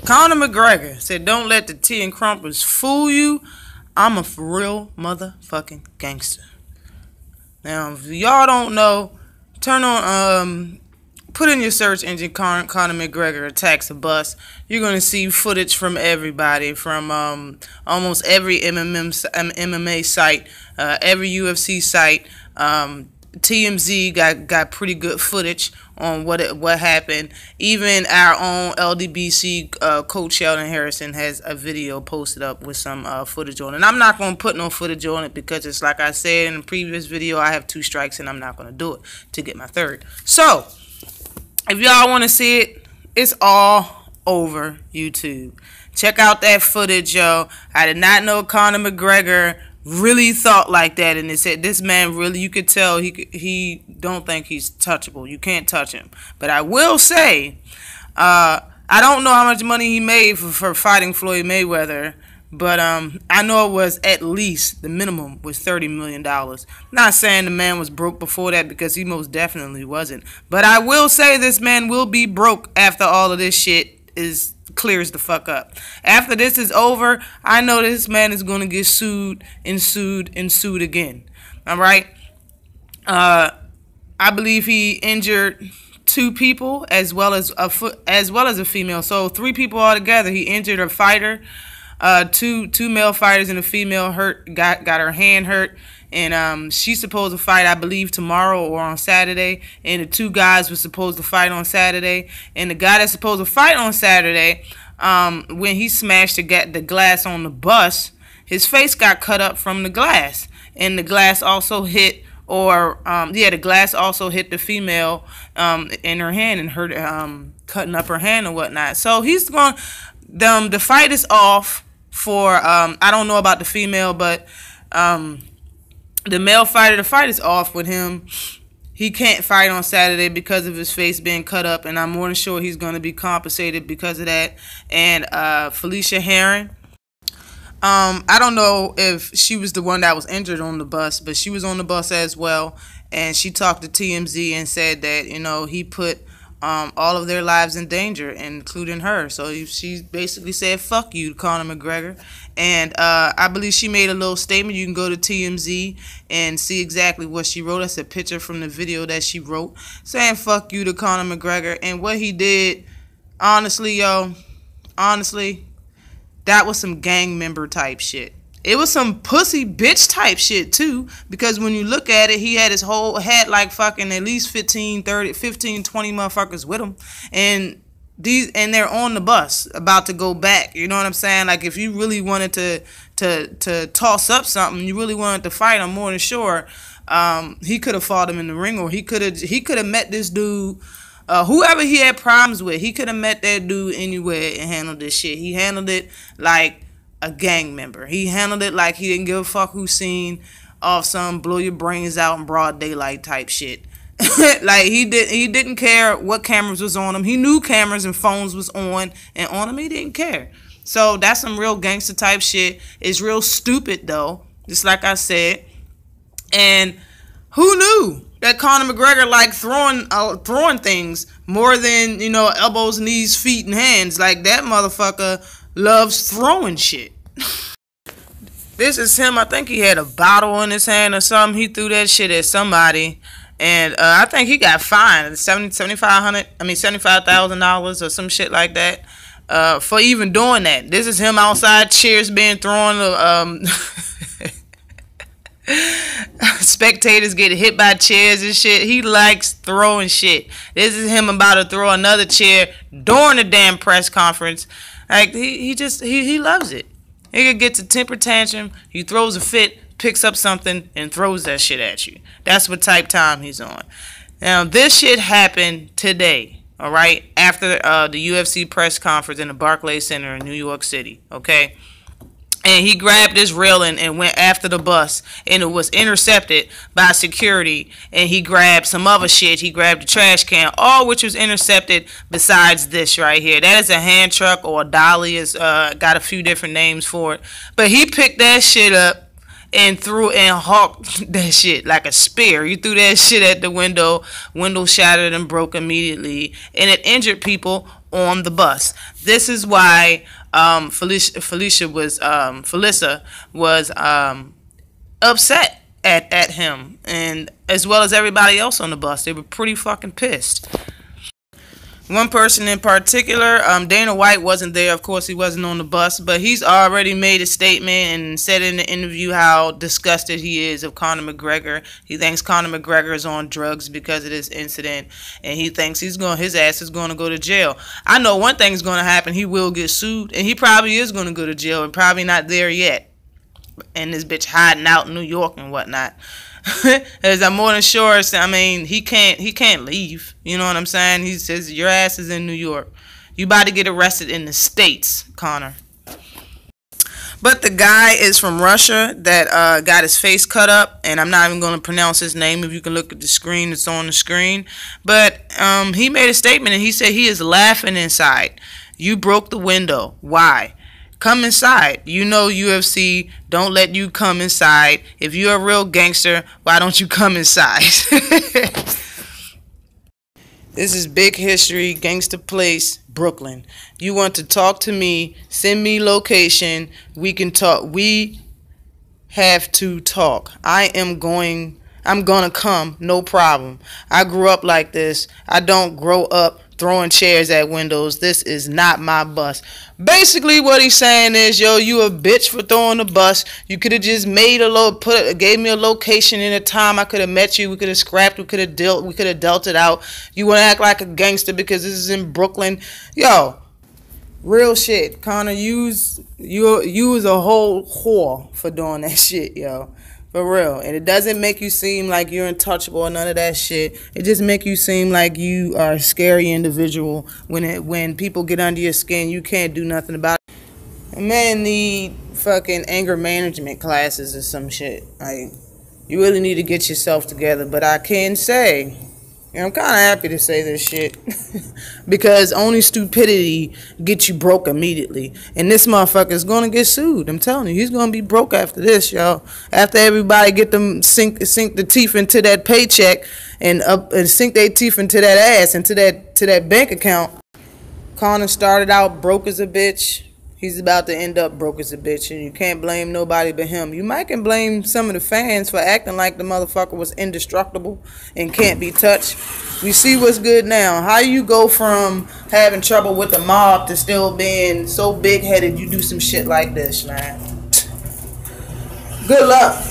Conor McGregor said, "Don't let the tea and crumpets fool you. I'm a for real motherfucking gangster." Now, if y'all don't know, turn on put in your search engine Conor McGregor attacks a bus. You're gonna see footage from everybody, from almost every MMA site, every UFC site. TMZ got pretty good footage on what happened. Even our own LDBC coach Sheldon Harrison has a video posted up with some footage on it. And I'm not going to put no footage on it because it's like I said in the previous video, I have 2 strikes and I'm not going to do it to get my 3rd. So, if y'all want to see it, it's all over YouTube. Check out that footage, yo. I did not know Conor McGregor really thought like that, and it said this man really, you could tell he don't think he's touchable. You can't touch him. But I will say, I don't know how much money he made for fighting Floyd Mayweather, but I know it was at least, the minimum was $30 million. Not saying the man was broke before that, because he most definitely wasn't. But I will say this man will be broke after all of this shit clears the fuck up. After this is over, I know this man is going to get sued and sued and sued again. All right. I believe he injured 2 people as well as a female. So 3 people altogether. He injured a fighter, two male fighters, and a female got her hand hurt. And she's supposed to fight, I believe, tomorrow or on Saturday. And the 2 guys were supposed to fight on Saturday. And the guy that's supposed to fight on Saturday, when he smashed the glass on the bus, his face got cut up from the glass. And the glass also hit, the glass also hit the female in her hand and hurt, cutting up her hand and whatnot. So he's going, the fight is off for, I don't know about the female, but the male fighter, the fight is off with him. He can't fight on Saturday because of his face being cut up, and I'm more than sure he's going to be compensated because of that. And Felicia Herring, I don't know if she was the one that was injured on the bus, but she was on the bus as well. And she talked to TMZ and said that, he put all of their lives in danger, including her. So she basically said, "Fuck you, Conor McGregor." And I believe she made a little statement. You can go to TMZ and see exactly what she wrote. That's a picture from the video that she wrote, saying "fuck you" to Conor McGregor. And what he did, honestly, that was some gang member type shit. It was some pussy bitch type shit too, because when you look at it, he had like fucking at least 15, 20 motherfuckers with him, and they're on the bus about to go back. You know what I'm saying? Like, if you really wanted to toss up something, you really wanted to fight, I'm more than sure he could have fought him in the ring, or he could have met this dude. Whoever he had problems with, he could have met that dude anywhere and handled this shit. He handled it like a gang member. He handled it like he didn't give a fuck who seen off some blow your brains out in broad daylight type shit. Like, he didn't care what cameras was on him. He knew cameras and phones was on him. He didn't care. So that's some real gangster type shit. It's real stupid though, just like I said. And who knew that Conor McGregor liked throwing things more than, elbows, knees, feet, and hands? Like, that motherfucker loves throwing shit. This is him. I think he had a bottle in his hand or something. He threw that shit at somebody, and I think he got fined $75,000 or some shit like that for even doing that. This is him outside, chairs being thrown. Spectators get hit by chairs and shit. He likes throwing shit. This is him about to throw another chair during the damn press conference. Like, he loves it. He gets a temper tantrum, he throws a fit, picks up something, and throws that shit at you. That's what type time he's on. Now, this shit happened today, all right, after the UFC press conference in the Barclays Center in New York City, okay? And he grabbed this railing and went after the bus, and it was intercepted by security. And he grabbed some other shit. He grabbed the trash can, all which was intercepted besides this right here. That is a hand truck, or a dolly. It's got a few different names for it. But he picked that shit up and threw and hawked that shit like a spear. You threw that shit at the window. Window shattered and broke immediately. And it injured people on the bus. This is why Felissa was upset at him, and as well as everybody else on the bus. They were pretty fucking pissed. One person in particular, Dana White wasn't there. Of course, he wasn't on the bus, but he's already made a statement and said in the interview how disgusted he is of Conor McGregor. He thinks Conor McGregor is on drugs because of this incident, and he thinks his ass is going to go to jail. I know one thing's going to happen. He will get sued, and he probably is going to go to jail, and probably not there yet. And this bitch hiding out in New York and whatnot. As I'm more than sure, I mean, he can't leave. You know what I'm saying? He says your ass is in New York. You about to get arrested in the States, Conor. But the guy is from Russia that got his face cut up, and I'm not even going to pronounce his name. If you can look at the screen, it's on the screen. But he made a statement, and he said he is laughing inside. You broke the window. Why? Come inside. You know UFC don't let you come inside. If you're a real gangster, why don't you come inside? This is Big History, Gangster Place, Brooklyn. You want to talk to me, send me location. We can talk. We have to talk. I'm gonna come, no problem. I grew up like this. I don't grow up throwing chairs at windows. This is not my bus. Basically what he's saying is, yo, you a bitch for throwing the bus. You could have just made gave me a location and a time. I could have met you. We could have scrapped. We could have dealt it out. You want to act like a gangster because this is in Brooklyn. Yo, real shit. Conor, you was a whole whore for doing that shit, yo. For real. And it doesn't make you seem like you're untouchable or none of that shit. It just make you seem like you are a scary individual. When people get under your skin, you can't do nothing about it. A man need fucking anger management classes or some shit. Like, you really need to get yourself together. But I can say, and I'm kind of happy to say this shit, because only stupidity gets you broke immediately. And this motherfucker is going to get sued. I'm telling you, he's going to be broke after this, y'all. After everybody get them sink the teeth into that paycheck and sink their teeth into that ass, into that bank account. Conor started out broke as a bitch. He's about to end up broke as a bitch, and you can't blame nobody but him. You might can blame some of the fans for acting like the motherfucker was indestructible and can't be touched. We see what's good now. How you go from having trouble with the mob to still being so big-headed you do some shit like this, man? Good luck.